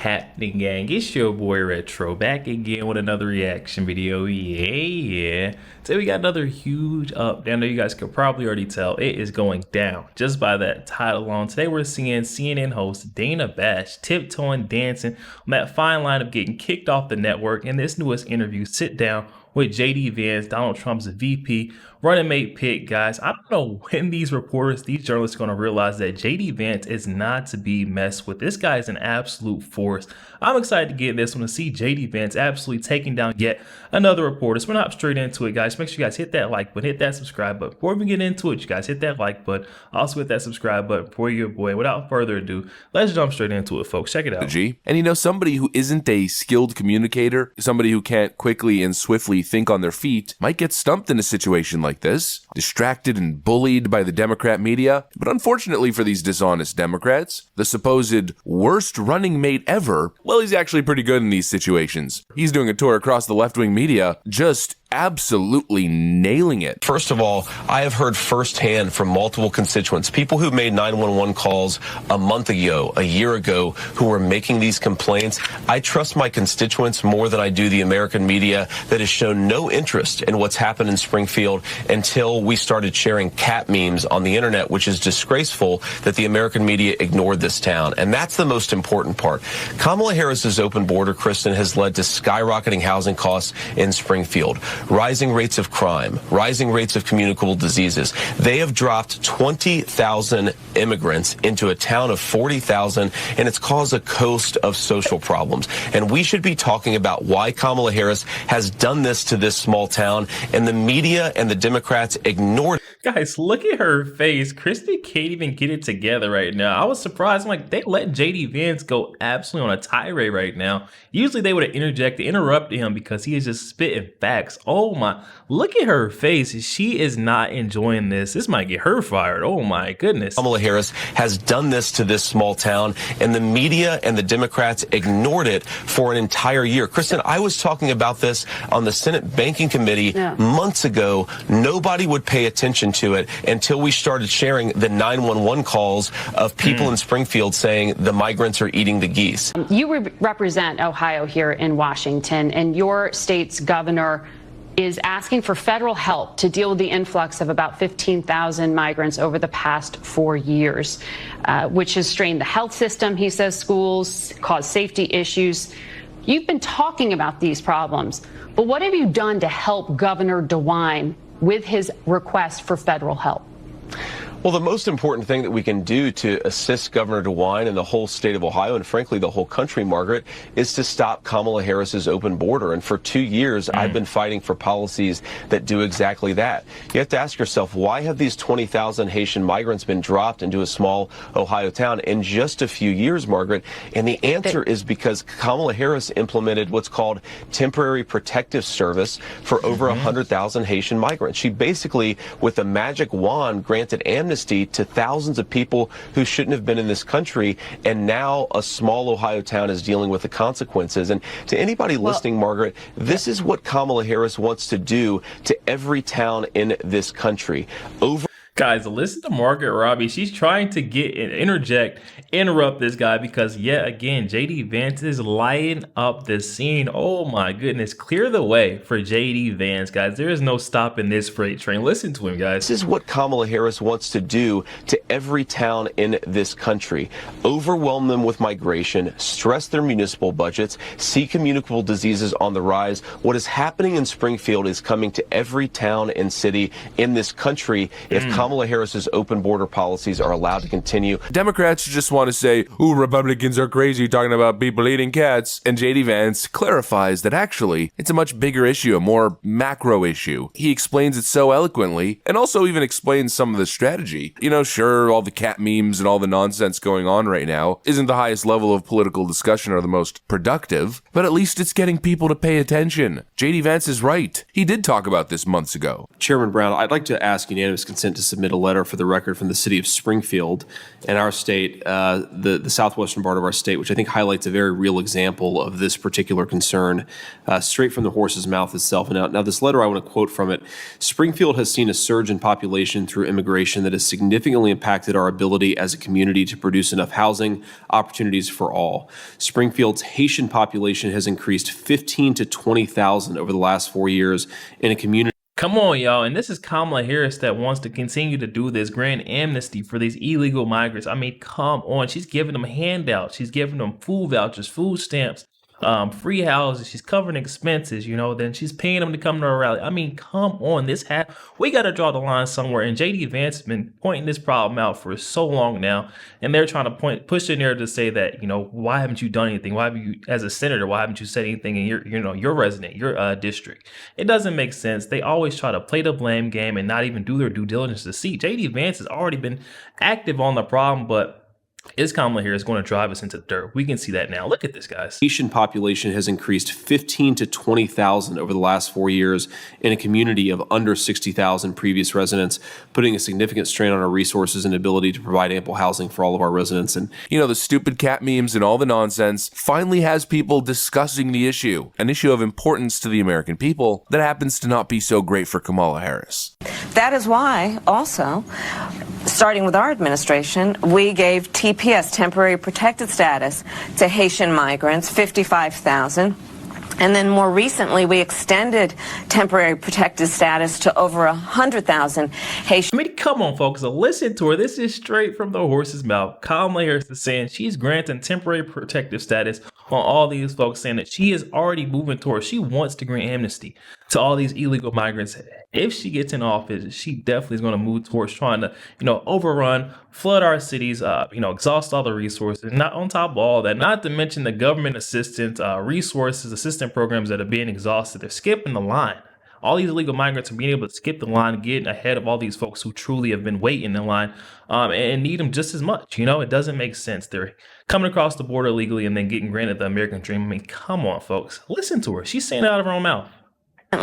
happening, gang? It's your boy Retro back again with another reaction video. Yeah. Today we got another huge update. I know you guys could probably already tell it is going down just by that title alone. Today we're seeing CNN host Dana Bash tiptoeing, dancing on that fine line of getting kicked off the network in this newest interview. Sit down with JD Vance, Donald Trump's VP running mate pick. Guys, I don't know when these journalists are going to realize that JD Vance is not to be messed with. This guy is an absolute force. I'm excited to get this one to see JD Vance absolutely taking down yet another reporter. So we're not straight into it, guys. Make sure you guys hit that like button, hit that subscribe button. Before we get into it, you guys hit that like button. Also hit that subscribe button for your boy. Without further ado, let's jump straight into it, folks. Check it out. And you know, somebody who isn't a skilled communicator, somebody who can't quickly and swiftly think on their feet, might get stumped in a situation like this, distracted and bullied by the Democrat media. But unfortunately for these dishonest Democrats, the supposed worst running mate ever, well, he's actually pretty good in these situations. He's doing a tour across the left-wing media, just absolutely nailing it. First of all, I have heard firsthand from multiple constituents, people who made 911 calls a month ago, a year ago, who were making these complaints. I trust my constituents more than I do the American media that has shown no interest in what's happened in Springfield until we started sharing cat memes on the internet, which is disgraceful that the American media ignored this town. And that's the most important part. Kamala Harris's open border, Kristen, has led to skyrocketing housing costs in Springfield, rising rates of crime, rising rates of communicable diseases. They have dropped 20,000 immigrants into a town of 40,000, and it's caused a host of social problems. And we should be talking about why Kamala Harris has done this to this small town, and the media and the Democrats ignored. Guys, look at her face. Christy can't even get it together right now. I was surprised. I'm like, they let JD Vance go absolutely on a tirade right now. Usually they would have interrupted him because he is just spitting facts. Oh my, look at her face. She is not enjoying this. This might get her fired. Oh my goodness. Kamala Harris has done this to this small town, and the media and the Democrats ignored it for an entire year. Kristen, I was talking about this on the Senate Banking Committee months ago. Nobody would pay attention to it until we started sharing the 911 calls of people in Springfield saying the migrants are eating the geese. You represent Ohio here in Washington, and your state's governor is asking for federal help to deal with the influx of about 15,000 migrants over the past 4 years, which has strained the health system, he says, schools, caused safety issues. You've been talking about these problems, but what have you done to help Governor DeWine with his request for federal help? Well, the most important thing that we can do to assist Governor DeWine and the whole state of Ohio, and frankly the whole country, Margaret, is to stop Kamala Harris's open border. And for 2 years, I've been fighting for policies that do exactly that. You have to ask yourself, why have these 20,000 Haitian migrants been dropped into a small Ohio town in just a few years, Margaret? And the answer is because Kamala Harris implemented what's called temporary protective service for over 100,000 Haitian migrants. She basically, with a magic wand, granted amnesty to thousands of people who shouldn't have been in this country, and now a small Ohio town is dealing with the consequences. And to anybody listening, Margaret, this is what Kamala Harris wants to do to every town in this country. Guys, listen to Margaret Robbie. She's trying to interrupt this guy because yet again, JD Vance is lighting up the scene. Oh my goodness. Clear the way for JD Vance, guys. There is no stopping this freight train. Listen to him, guys. This is what Kamala Harris wants to do to every town in this country. Overwhelm them with migration, stress their municipal budgets, see communicable diseases on the rise. What is happening in Springfield is coming to every town and city in this country if Kamala Harris's open border policies are allowed to continue. Democrats just want to say, ooh, Republicans are crazy talking about people eating cats. And JD Vance clarifies that actually it's a much bigger issue, a more macro issue. He explains it so eloquently and also even explains some of the strategy. You know, sure, all the cat memes and all the nonsense going on right now isn't the highest level of political discussion or the most productive, but at least it's getting people to pay attention. JD Vance is right. He did talk about this months ago. Chairman Brown, I'd like to ask unanimous consent to submit a letter for the record from the city of Springfield and our state, the southwestern part of our state, which I think highlights a very real example of this particular concern, straight from the horse's mouth itself. Now, this letter, I want to quote from it. Springfield has seen a surge in population through immigration that has significantly impacted our ability as a community to produce enough housing opportunities for all. Springfield's Haitian population has increased 15 to 20,000 over the last 4 years in a community. Come on, y'all. And this is Kamala Harris that wants to continue to do this grand amnesty for these illegal migrants. I mean, come on. She's giving them handouts. She's giving them food vouchers, food stamps, free houses. She's covering expenses, then she's paying them to come to her rally. I mean, come on. We got to draw the line somewhere. And JD Vance has been pointing this problem out for so long now. And they're trying to push the narrative to say that, why haven't you done anything? Why have you, as a senator, why haven't you said anything in your resident, your district? It doesn't make sense. They always try to play the blame game and not even do their due diligence to see. JD Vance has already been active on the problem, but is Kamala Harris going to drive us into the dirt? We can see that now. Look at this, guys. Haitian population has increased 15 to 20,000 over the last 4 years in a community of under 60,000 previous residents, putting a significant strain on our resources and ability to provide ample housing for all of our residents. And the stupid cat memes and all the nonsense finally has people discussing the issue, an issue of importance to the American people that happens to not be so great for Kamala Harris. That is why, also, starting with our administration, we gave TPS, temporary protected status, to Haitian migrants, 55,000. And then more recently, we extended temporary protected status to over 100,000 Haitian. I mean, come on, folks. So listen to her. This is straight from the horse's mouth. Kamala Harris is saying she's granting temporary protective status on all these folks, saying that she is already moving towards, she wants to grant amnesty to all these illegal migrants. If she gets in office, she definitely is going to move towards trying to, overrun, flood our cities, exhaust all the resources. Not on top of all that, not to mention the government assistance, resources, assistance programs that are being exhausted. They're skipping the line. All these illegal migrants are being able to skip the line, getting ahead of all these folks who truly have been waiting in line and need them just as much. It doesn't make sense. They're coming across the border illegally and then getting granted the American dream. I mean, come on, folks. Listen to her. She's saying it out of her own mouth.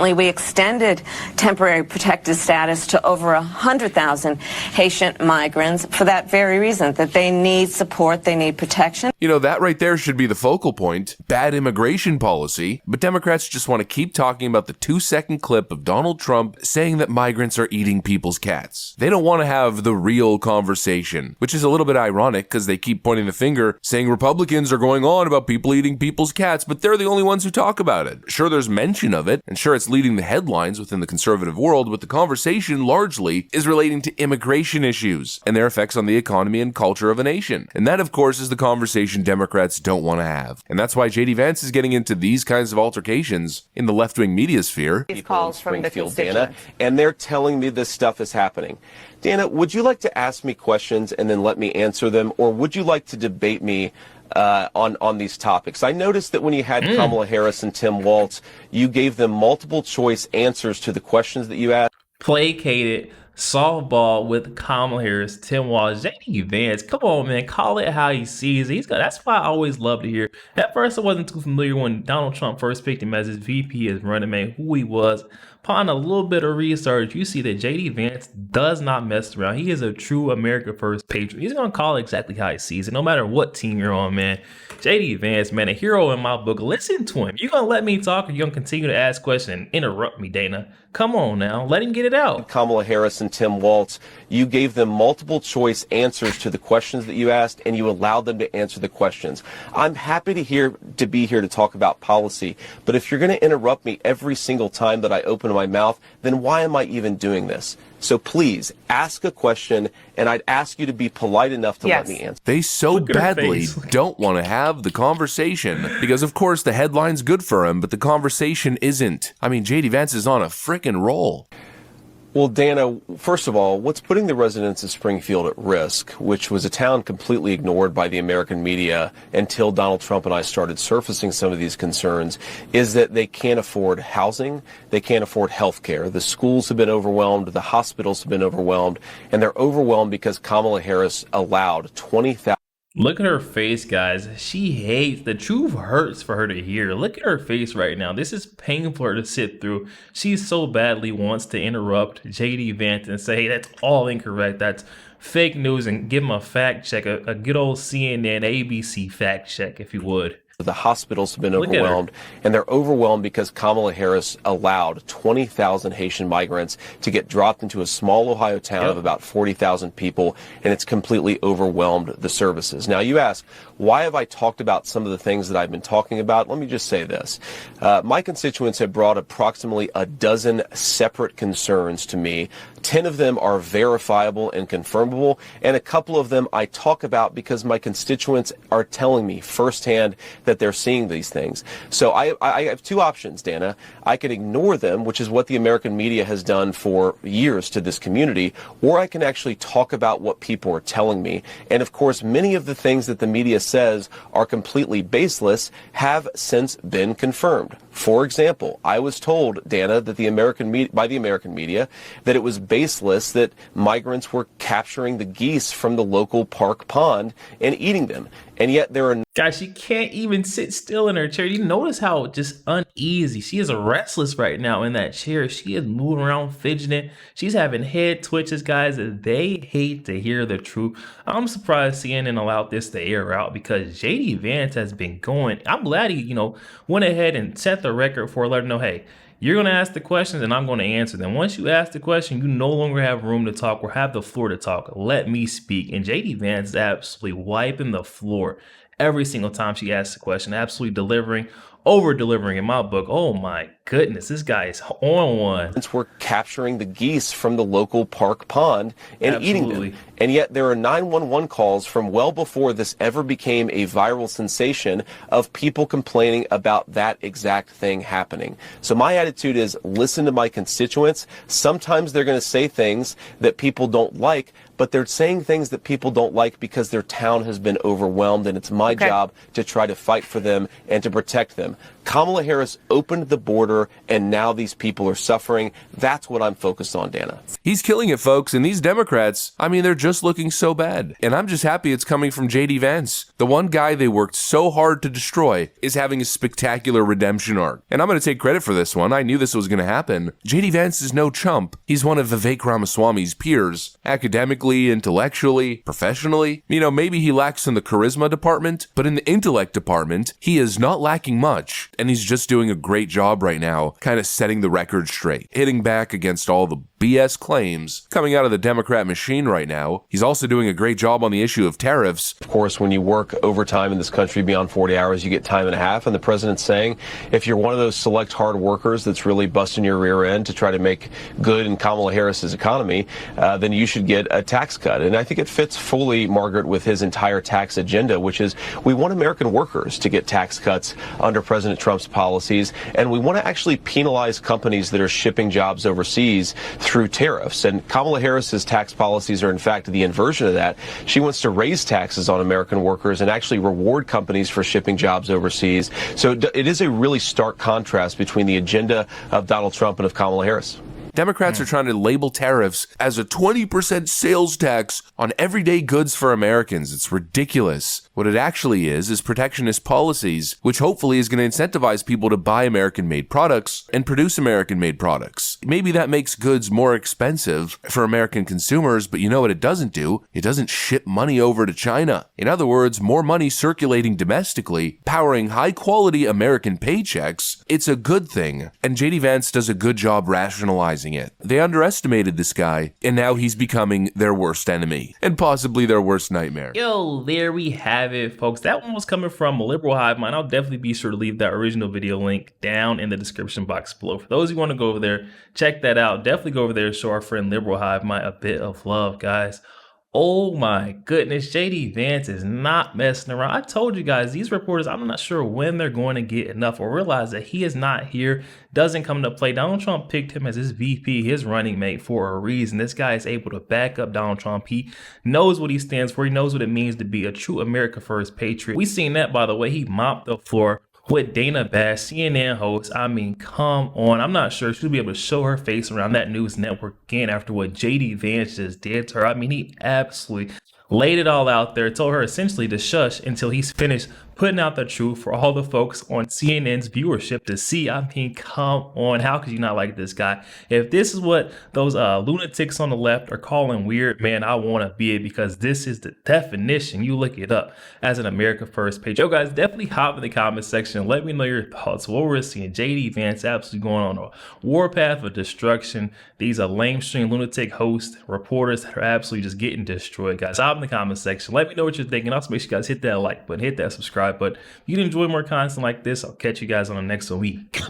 We extended temporary protected status to over 100,000 Haitian migrants for that very reason, that they need support, they need protection. That right there should be the focal point. Bad immigration policy. But Democrats just want to keep talking about the 2-second clip of Donald Trump saying that migrants are eating people's cats. They don't want to have the real conversation, which is a little bit ironic because they keep pointing the finger, saying Republicans are going on about people eating people's cats, but they're the only ones who talk about it. Sure, there's mention of it, and sure, it's leading the headlines within the conservative world, but the conversation largely is relating to immigration issues and their effects on the economy and culture of a nation. And that, of course, is the conversation Democrats don't want to have. And that's why JD Vance is getting into these kinds of altercations in the left-wing media sphere. These calls from the Dana, and they're telling me this stuff is happening. Dana, would you like to ask me questions and then let me answer them, or would you like to debate me on these topics? I noticed that when you had Kamala Harris and Tim Walz, you gave them multiple choice answers to the questions that you asked. Placated softball with Kamala Harris, Tim Walz, JD Vance. Come on, man. Call it how he sees it. That's why I always love to hear. At first, I wasn't too familiar when Donald Trump first picked him as his VP, as running mate, who he was. Upon a little bit of research, you see that JD Vance does not mess around. He is a true America First patriot. He's going to call it exactly how he sees it, no matter what team you're on, man. JD Vance, man, a hero in my book. Listen to him. You going to let me talk, or you going to continue to ask questions and interrupt me, Dana? Come on now. Let him get it out. Kamala Harris and Tim Walz, you gave them multiple choice answers to the questions that you asked, and you allowed them to answer the questions. I'm happy to be here to talk about policy, but if you're going to interrupt me every single time that I open my mouth, then why am I even doing this? So please ask a question, and I'd ask you to be polite enough to let me answer. They so badly don't want to have the conversation because, of course, the headline's good for him, but the conversation isn't. I mean, JD Vance is on a frickin' roll. Well, Dana, first of all, what's putting the residents of Springfield at risk, which was a town completely ignored by the American media until Donald Trump and I started surfacing some of these concerns, is that they can't afford housing, they can't afford health care. The schools have been overwhelmed, the hospitals have been overwhelmed, and they're overwhelmed because Kamala Harris allowed 20,000 Look at her face, guys. She hates, the truth hurts for her to hear. Look at her face right now. This is painful for her to sit through. She so badly wants to interrupt JD Vance and say, hey, that's all incorrect. That's fake news, and give him a fact check, a good old CNN, ABC fact check, if you would. The hospitals have been Look at her. overwhelmed, and they're overwhelmed because Kamala Harris allowed 20,000 Haitian migrants to get dropped into a small Ohio town of about 40,000 people, and it's completely overwhelmed the services. Now, you ask, why have I talked about some of the things that I've been talking about? Let me just say this. My constituents have brought approximately a dozen separate concerns to me. 10 of them are verifiable and confirmable, and a couple of them I talk about because my constituents are telling me firsthand that they're seeing these things. So I have two options, Dana. I can ignore them, which is what the American media has done for years to this community, or I can actually talk about what people are telling me. And of course, many of the things that the media says are completely baseless have since been confirmed. For example, I was told, Dana, that by the American media that it was baseless that migrants were capturing the geese from the local park pond and eating them. And yet there are... Guys, she can't even sit still in her chair. You notice how just uneasy. She is restless right now in that chair. She is moving around, fidgeting. She's having head twitches, guys. They hate to hear the truth. I'm surprised CNN allowed this to air out because JD Vance has been going. I'm glad he, went ahead and set the record for letting know, hey, you're going to ask the questions and I'm going to answer them. Once you ask the question, you no longer have room to talk or have the floor to talk. Let me speak. And JD Vance is absolutely wiping the floor every single time she asks a question, absolutely delivering, over delivering in my book. Oh my goodness, this guy is on one. We're capturing the geese from the local park pond and eating them. And yet there are 911 calls from well before this ever became a viral sensation of people complaining about that exact thing happening. So my attitude is listen to my constituents. Sometimes they're going to say things that people don't like, but they're saying things that people don't like because their town has been overwhelmed, and it's my job to try to fight for them and to protect them. Kamala Harris opened the border, and now these people are suffering. That's what I'm focused on, Dana. He's killing it, folks, and these Democrats, I mean, they're just looking so bad. And I'm just happy it's coming from JD Vance. The one guy they worked so hard to destroy is having a spectacular redemption arc. And I'm going to take credit for this one. I knew this was going to happen. JD Vance is no chump. He's one of Vivek Ramaswamy's peers, academically, intellectually, professionally. Maybe he lacks in the charisma department, but in the intellect department, he is not lacking much. And he's just doing a great job right now, kind of setting the record straight, hitting back against all the BS claims coming out of the Democrat machine right now. He's also doing a great job on the issue of tariffs. Of course, when you work overtime in this country beyond 40 hours, you get time and a half. And the president's saying if you're one of those select hard workers that's really busting your rear end to try to make good in Kamala Harris's economy, then you should get a tax cut. And I think it fits fully, Margaret, with his entire tax agenda, which is we want American workers to get tax cuts under President Trump's policies. And we want to actually penalize companies that are shipping jobs overseas through tariffs. And Kamala Harris's tax policies are, in fact, the inversion of that. She wants to raise taxes on American workers and actually reward companies for shipping jobs overseas. So it is a really stark contrast between the agenda of Donald Trump and of Kamala Harris. Democrats are trying to label tariffs as a 20% sales tax on everyday goods for Americans. It's ridiculous. What it actually is protectionist policies, which hopefully is going to incentivize people to buy American-made products and produce American-made products. Maybe that makes goods more expensive for American consumers, but you know what it doesn't do? It doesn't ship money over to China. In other words, more money circulating domestically, powering high-quality American paychecks. It's a good thing, and JD Vance does a good job rationalizing it. They underestimated this guy, and now he's becoming their worst enemy, and possibly their worst nightmare. Yo, there we have it, folks. That one was coming from a liberal hive mind. I'll definitely be sure to leave that original video link down in the description box below. For those who want to go over there, check that out. Definitely go over there and show our friend Liberal Hive Mind a bit of love, guys. Oh my goodness, JD Vance is not messing around. I told you guys, these reporters, I'm not sure when they're going to get enough or realize that he is not here, doesn't come to play. Donald Trump picked him as his VP, his running mate, for a reason. This guy is able to back up Donald Trump. He knows what he stands for. He knows what it means to be a true America First patriot. We seen that, by the way. He mopped the floor with Dana Bash, CNN host. I mean, come on. I'm not sure she'll be able to show her face around that news network again after what JD Vance just did to her. I mean, he absolutely laid it all out there, told her essentially to shush until he's finished putting out the truth for all the folks on CNN's viewership to see. I mean, come on, how could you not like this guy? If this is what those lunatics on the left are calling weird, man, I want to be it, because this is the definition. You look it up as an America First page. Yo, guys, definitely hop in the comment section and let me know your thoughts. What we're seeing, JD Vance absolutely going on a warpath of destruction. These are lamestream lunatic hosts, reporters that are absolutely just getting destroyed. Guys, hop in the comment section. Let me know what you're thinking. Also, make sure you guys hit that like button, hit that subscribe button. If you enjoy more content like this, I'll catch you guys on the next week.